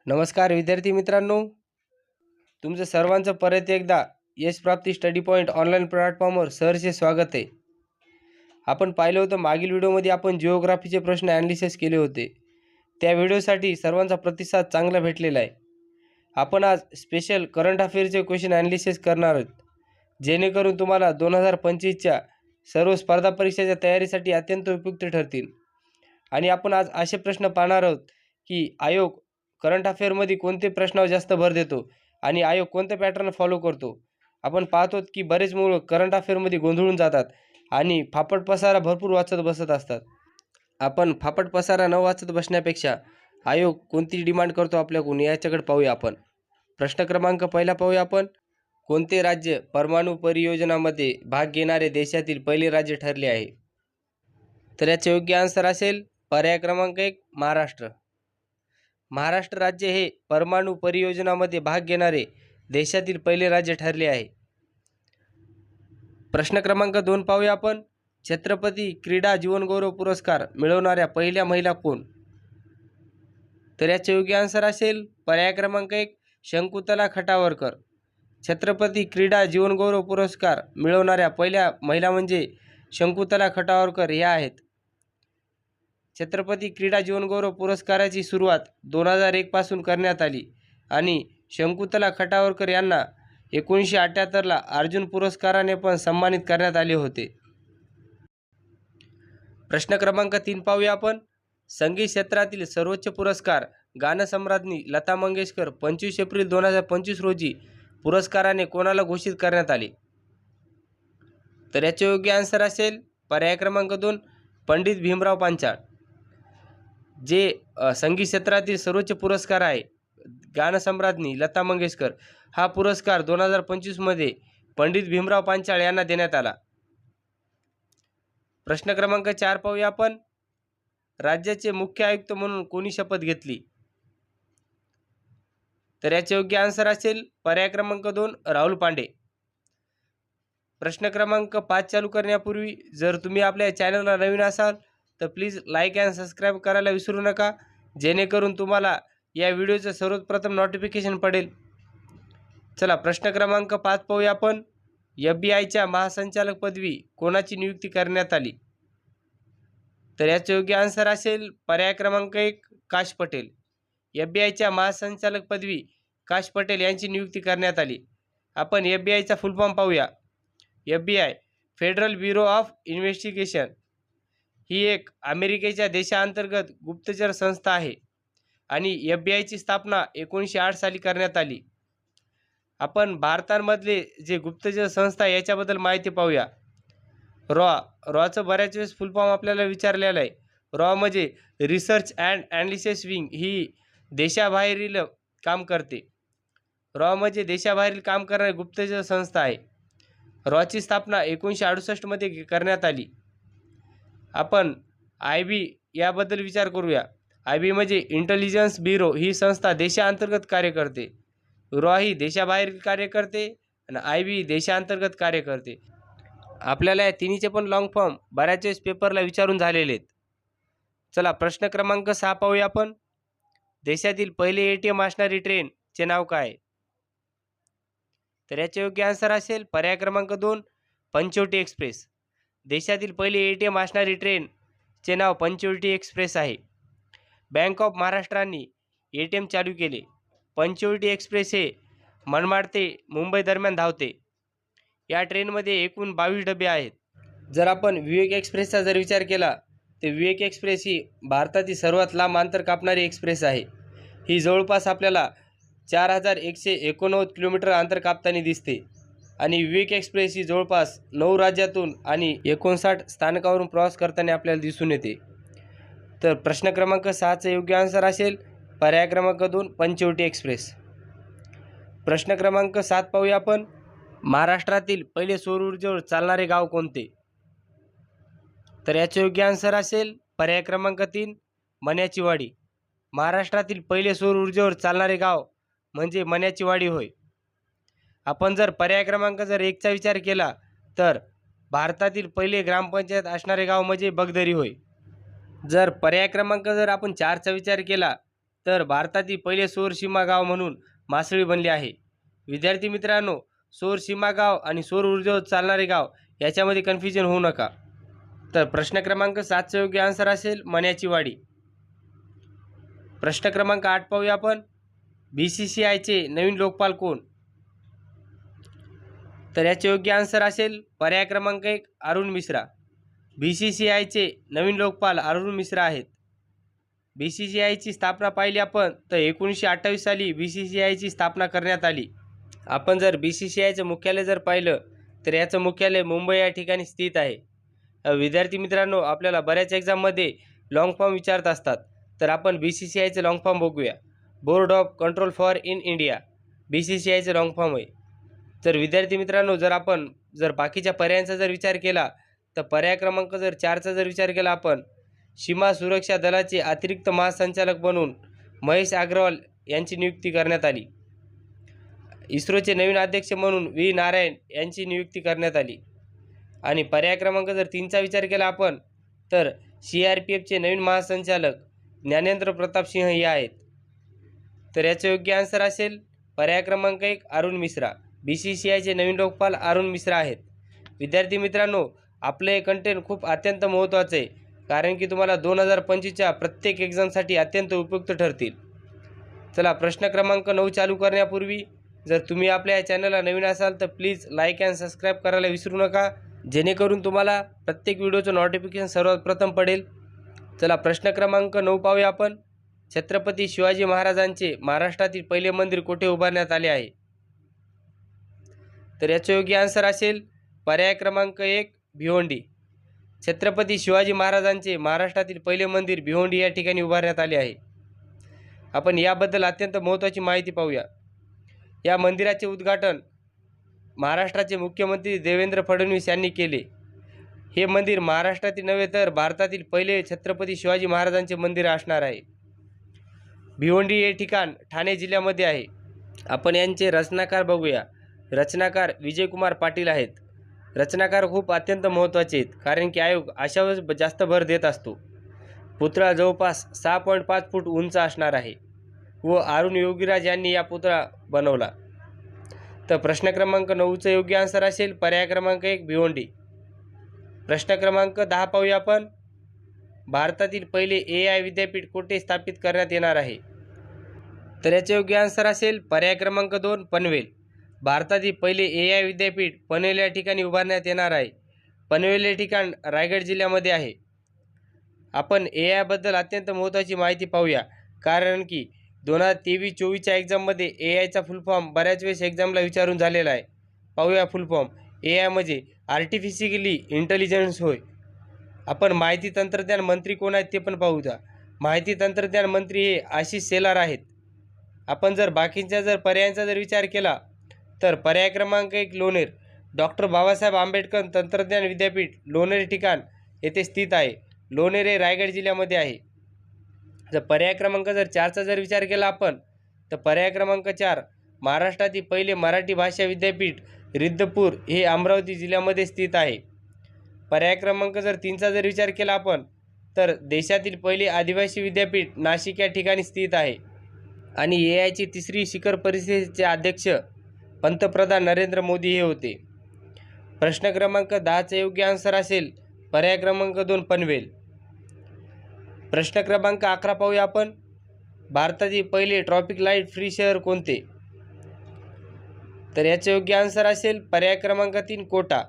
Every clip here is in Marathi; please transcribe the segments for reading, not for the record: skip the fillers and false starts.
नमस्कार विद्यार्थी मित्रांनो, तुमचं सर्वांचं परत एकदा यश प्राप्ती स्टडी पॉईंट ऑनलाईन प्लॅटफॉर्मवर सहर्ष स्वागत आहे. आपण पाहिलं होतं मागील व्हिडिओमध्ये आपण जिओग्राफीचे प्रश्न ॲनालिसिस केले होते. त्या व्हिडिओसाठी सर्वांचा प्रतिसाद चांगला भेटलेला आहे. आपण आज स्पेशल करंट अफेअरचे क्वेश्चन ॲनालिसिस करणार आहोत, जेणेकरून तुम्हाला 2025च्या सर्व स्पर्धा परीक्षेच्या तयारीसाठी अत्यंत उपयुक्त ठरतील. आणि आपण आज असे प्रश्न पाहणार आहोत की आयोग करंट अफेअरमध्ये कोणते प्रश्नावर जास्त भर देतो आणि आयोग कोणत्या पॅटर्न फॉलो करतो. आपण पाहतो की बरेच मुलं करंट अफेअरमध्ये गोंधळून जातात आणि फापट पसारा भरपूर वाचत बसत असतात. आपण फापट पसारा न वाचत बसण्यापेक्षा आयोग कोणती डिमांड करतो आपल्याकडून याच्याकडे पाहूया. आपण प्रश्न क्रमांक पहिला पाहूया. आपण कोणते राज्य परमाणु परियोजनामध्ये भाग घेणारे देशातील पहिले राज्य ठरले आहे. तर याचे योग्य आन्सर असेल पर्याय क्रमांक 1 महाराष्ट्र. महाराष्ट्र राज्य हे परमाणु परियोजनामध्ये भाग घेणारे देशातील पहिले राज्य ठरले आहे. प्रश्न क्रमांक 2 पाहूया. आपण छत्रपती क्रीडा जीवनगौरव पुरस्कार मिळवणाऱ्या पहिल्या महिला कोण. तर याचे योग्य आन्सर असेल पर्याय क्रमांक 1 शकुंतला खटावरकर. छत्रपती क्रीडा जीवनगौरव पुरस्कार मिळवणाऱ्या पहिल्या महिला म्हणजे शकुंतला खटावरकर ह्या आहेत. छत्रपती क्रीडा जीवनगौरव पुरस्काराची सुरुवात 2001 पासून करण्यात आली आणि शकुंतला खटावरकर यांना 1978ला अर्जुन पुरस्काराने पण सन्मानित करण्यात आले होते. प्रश्न क्रमांक 3 पाहूया. आपण संगीत क्षेत्रातील सर्वोच्च पुरस्कार गानसम्राज्ञी लता मंगेशकर 25 एप्रिल 2025 रोजी पुरस्काराने कोणाला घोषित करण्यात आले. तर याचे योग्य आन्सर असेल पर्याय क्रमांक 2 पंडित भीमराव पांचाळ. जे संगीत क्षेत्रातील सर्वोच्च पुरस्कार आहे गानसम्राज्ञी लता मंगेशकर, हा पुरस्कार 2025 मध्ये पंडित भीमराव पांचाळ यांना देण्यात आला. प्रश्न क्रमांक 4 पाहूया. आपण राज्याचे मुख्य आयुक्त म्हणून कोणी शपथ घेतली. तर याचे योग्य आन्सर असेल पर्याय क्रमांक 2 राहुल पांडे. प्रश्न क्रमांक 5 चालू करण्यापूर्वी जर तुम्ही आपल्या चॅनलला नवीन असाल तर प्लीज लाईक अँड सबस्क्राईब करायला विसरू नका, जेणेकरून तुम्हाला या व्हिडिओचं सर्वप्रथम नोटिफिकेशन पडेल. चला प्रश्न क्रमांक 5 पाहूया. आपण FBI महासंचालक पदवी कोणाची नियुक्ती करण्यात आली. तर याचे योग्य आन्सर असेल पर्याय क्रमांक 1 काश पटेल. FBI महासंचालक पदवी काश पटेल यांची नियुक्ती करण्यात आली. आपण FBI फुल फॉर्म पाहूया. FBI federal bureau of investigation ही एक अमेरिकेच्या देशांतर्गत गुप्तचर संस्था आहे आणि FBI स्थापना 1908 साली करण्यात आली. आपण भारतामधले जे गुप्तचर संस्था याच्याबद्दल माहिती पाहूया. रॉचं बऱ्याच वेळेस फुल फॉर्म आपल्याला विचारलेला आहे. रॉ म्हणजे रिसर्च अँड ॲनालिसिस विंग, ही देशाबाहेरील काम करते. रॉ म्हणजे देशाबाहेरील काम करणारी गुप्तचर संस्था आहे. रॉची स्थापना 1968 मध्ये करण्यात आली. आपण IB याबद्दल विचार करूया. IB म्हणजे इंटेलिजन्स ब्युरो, ही संस्था देशांतर्गत कार्य करते. रॉ ही देशाबाहेरील कार्य करते आणि IB देशांतर्गत कार्य करते. आपल्याला या तिन्हीचे पण लॉंग फॉर्म बऱ्याच वेळेस पेपरला विचारून झालेले आहेत. चला प्रश्न क्रमांक 6 पाहूया. आपण देशातील पहिले ATM असणारी ट्रेनचे नाव काय. तर याचे योग्य आन्सर असेल पर्याय क्रमांक 2 पंचवटी एक्सप्रेस. देशातील पहिले ATM असणारी ट्रेनचे नाव पंचवटी एक्सप्रेस आहे. बँक ऑफ महाराष्ट्रांनी ATM चालू केले. पंचवटी एक्सप्रेस हे मनमाड ते मुंबई दरम्यान धावते. या ट्रेनमध्ये एकूण 22 डबे आहेत. जर आपण विवेक एक्सप्रेसचा जर विचार केला तर विवेक एक्सप्रेस ही भारतातील सर्वात लांब अंतर कापणारी एक्सप्रेस आहे. ही जवळपास आपल्याला 4189 किलोमीटर अंतर कापताना दिसते आणि विवेक एक्सप्रेस ही जवळपास 9 राज्यातून आणि 59 स्थानकावरून प्रवास करताना आपल्याला दिसून येते. तर प्रश्न क्रमांक 6चा योग्य आन्सर असेल पर्याय क्रमांक 2 पंचवटी एक्सप्रेस. प्रश्न क्रमांक 7 पाहूया. आपण महाराष्ट्रातील पहिले सौर ऊर्जेवर चालणारे गाव कोणते. तर याचे योग्य आन्सर असेल पर्याय क्रमांक 3 मण्याची वाडी. महाराष्ट्रातील पहिले सौर ऊर्जेवर चालणारे गाव म्हणजे मण्याची वाडी होय. आपण जर पर्याय क्रमांक 1चा विचार केला तर भारतातील पहिले ग्रामपंचायत असणारे गाव म्हणजे बगदरी होय. जर पर्याय क्रमांक आपण 4चा विचार केला तर भारतातील पहिले सौर सीमा गाव म्हणून मासळी बनले आहे. विद्यार्थी मित्रांनो, सौर सीमा गाव आणि सौर ऊर्जेवर चालणारे गाव याच्यामध्ये कन्फ्युजन होऊ नका. तर प्रश्न क्रमांक 7चा योग्य आन्सर असेल मण्याची वाडी. प्रश्न क्रमांक 8 पाहूया आपण. BCCIचे नवीन लोकपाल कोण? तर याचे योग्य आन्सर असेल पर्याय क्रमांक 1 अरुण मिश्रा. BCCIचे नवीन लोकपाल अरुण मिश्रा आहेत. BCCIची स्थापना पाहिली आपण तर 1928 साली BCCIची स्थापना करण्यात आली. आपण जर BCCIचं मुख्यालय जर पाहिलं तर याचं मुख्यालय मुंबई या ठिकाणी स्थित आहे. विद्यार्थी मित्रांनो, आपल्याला बऱ्याच एक्झाममध्ये लॉंग फॉर्म विचारत असतात, तर आपण BCCIचं लॉंग फॉर्म बघूया. Board of control for in India BCCIचं लॉंग फॉर्म आहे. तर विद्यार्थी मित्रांनो, जर बाकीच्या पर्यायांचा जर विचार केला तर पर्याय क्रमांक 4चा जर विचार केला आपण, सीमा सुरक्षा दलाचे अतिरिक्त महासंचालक म्हणून महेश अग्रवाल यांची नियुक्ती करण्यात आली. इस्रोचे नवीन अध्यक्ष म्हणून V नारायण यांची नियुक्ती करण्यात आली. आणि पर्याय क्रमांक 3चा विचार केला आपण तर CRPFचे नवीन महासंचालक ज्ञानेंद्र प्रताप सिंह हे आहेत. तर याचे योग्य आन्सर असेल पर्याय क्रमांक 1 अरुण मिश्रा. BCCIचे नवीन लोकपाल अरुण मिश्रा आहेत. विद्यार्थी मित्रांनो, आपले हे कंटेंट खूप अत्यंत महत्त्वाचे आहे, कारण की तुम्हाला 2025च्या प्रत्येक एक्झामसाठी अत्यंत उपयुक्त ठरतील. चला, प्रश्न क्रमांक 9 चालू करण्यापूर्वी जर तुम्ही आपल्या या चॅनलला नवीन असाल तर प्लीज लाईक अँड सबस्क्राईब करायला विसरू नका, जेणेकरून तुम्हाला प्रत्येक व्हिडिओचं नोटिफिकेशन सर्वात प्रथम पडेल. चला, प्रश्न क्रमांक 9 पाहूया आपण. छत्रपती शिवाजी महाराजांचे महाराष्ट्रातील पहिले मंदिर कोठे उभारण्यात आले आहे? तर याचे योग्य आन्सर असेल पर्याय क्रमांक 1 भिवंडी. छत्रपती शिवाजी महाराजांचे महाराष्ट्रातील पहिले मंदिर भिवंडी या ठिकाणी उभारण्यात आले आहे. आपण याबद्दल अत्यंत महत्त्वाची माहिती पाहूया. या मंदिराचे उद्घाटन महाराष्ट्राचे मुख्यमंत्री देवेंद्र फडणवीस यांनी केले. हे मंदिर महाराष्ट्रातील नव्हे तर भारतातील पहिले छत्रपती शिवाजी महाराजांचे मंदिर असणार आहे. भिवंडी हे ठिकाण ठाणे जिल्ह्यामध्ये आहे. आपण यांचे रचनाकार बघूया. रचनाकार विजयकुमार पाटील आहेत. रचनाकार खूप अत्यंत महत्त्वाचे आहेत, कारण की आयोग अशावर जास्त भर देत असतो. पुतळा जवळपास 6.5 फूट उंच असणार आहे व अरुण योगीराज यांनी या पुतळा बनवला. तर प्रश्न क्रमांक 9चं योग्य आन्सर असेल पर्याय क्रमांक 1 भिवंडी. प्रश्न क्रमांक 10 पाहूया आपण. भारतातील पहिले AI विद्यापीठ कोठे स्थापित करण्यात येणार आहे? तर याचे योग्य आन्सर असेल पर्याय क्रमांक 2 पनवेल. भारतातील पहिले AI विद्यापीठ पनवेल या ठिकाणी उभारण्यात येणार आहे. पनवेल हे ठिकाण रायगड जिल्ह्यामध्ये आहे. आपण AI बद्दल अत्यंत महत्त्वाची माहिती पाहूया, कारण की 2023-24च्या एक्झाममध्ये AIचा फुल फॉर्म बऱ्याच वेळेस एक्झामला विचारून झालेला आहे. पाहूया फुल फॉर्म. AI म्हणजे आर्टिफिशियली इंटेलिजन्स होय. आपण माहिती तंत्रज्ञान मंत्री कोण आहेत ते पण पाहूया. माहिती तंत्रज्ञान मंत्री हे आशिष शेलार आहेत. आपण जर बाकींच्या पर्यायांचा विचार केला तर पर्याय क्रमांक 1 लोणेर. डॉक्टर बाबासाहेब आंबेडकर तंत्रज्ञान विद्यापीठ लोणेर ठिकाण येथे स्थित आहे. लोणेर हे रायगड जिल्ह्यामध्ये आहे. जर पर्याय क्रमांक 4चा विचार केला आपण तर पर्याय क्रमांक 4 महाराष्ट्रातील पहिले मराठी भाषा विद्यापीठ रिद्धपूर हे अमरावती जिल्ह्यामध्ये स्थित आहे. पर्याय क्रमांक 3चा विचार केला आपण तर देशातील पहिले आदिवासी विद्यापीठ नाशिक या ठिकाणी स्थित आहे. आणि AIची तिसरी शिखर परिषदेचे अध्यक्ष पंतप्रधान नरेंद्र मोदी हे होते. प्रश्न क्रमांक 10चा योग्य आन्सर असेल पर्याय क्रमांक 2 पनवेल. प्रश्न क्रमांक 11 पाहूया आपण. भारतातील पहिले ट्रॉफिक लाईट फ्री शहर कोणते? तर याचे योग्य आन्सर असेल पर्याय क्रमांक 3 कोटा.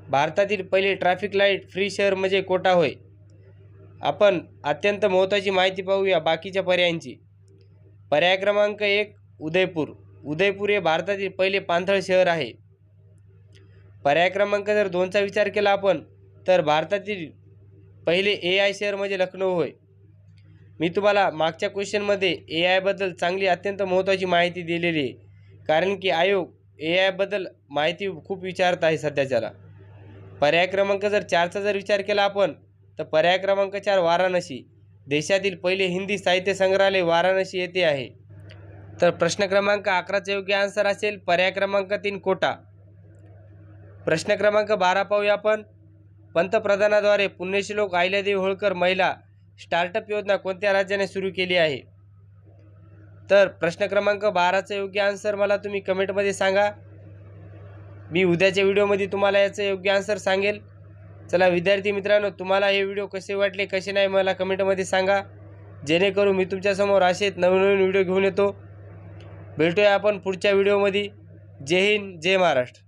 भारतातील पहिले ट्रॅफिक लाईट फ्री शहर म्हणजे कोटा होय. आपण अत्यंत महत्त्वाची माहिती पाहूया बाकीच्या पर्यायांची. पर्याय क्रमांक 1 उदयपूर. उदयपूर हे भारतातील पहिले पाणथळ शहर आहे. पर्याय क्रमांक 2चा विचार केला आपण तर भारतातील पहिले AI शहर म्हणजे लखनौ होय. मी तुम्हाला मागच्या क्वेश्चनमध्ये AI बद्दल चांगली अत्यंत महत्त्वाची माहिती दिलेली आहे, कारण की आयोग AI बद्दल माहिती खूप विचारत आहे सध्याच्याला. पर्याय क्रमांक 4चा विचार केला आपण तर पर्याय क्रमांक 4 वाराणसी. देशातील पहिले हिंदी साहित्य संग्रहालय वाराणसी येथे आहे. तर प्रश्न क्रमांक 11चा योग्य आन्सर असेल पर्याय क्रमांक 3 कोटा. प्रश्न क्रमांक 12 पाहूया आपण. पंतप्रधानाद्वारे पुण्यश्लोक अहिल्यादेवी होळकर महिला स्टार्टअप योजना कोणत्या राज्याने सुरू केली आहे? तर प्रश्न क्रमांक 12चं योग्य आन्सर मला तुम्ही कमेंटमध्ये सांगा. मी उद्याच्या व्हिडिओमध्ये तुम्हाला याचं योग्य आन्सर सांगेल. चला विद्यार्थी मित्रांनो, तुम्हाला हे व्हिडिओ कसे वाटले कसे नाही मला कमेंटमध्ये सांगा, जेणेकरून मी तुमच्यासमोर असेच नवीन व्हिडिओ घेऊन येतो. भेटूया आपण पुढच्या व्हिडिओमध्ये. जय हिंद, जय महाराष्ट्र.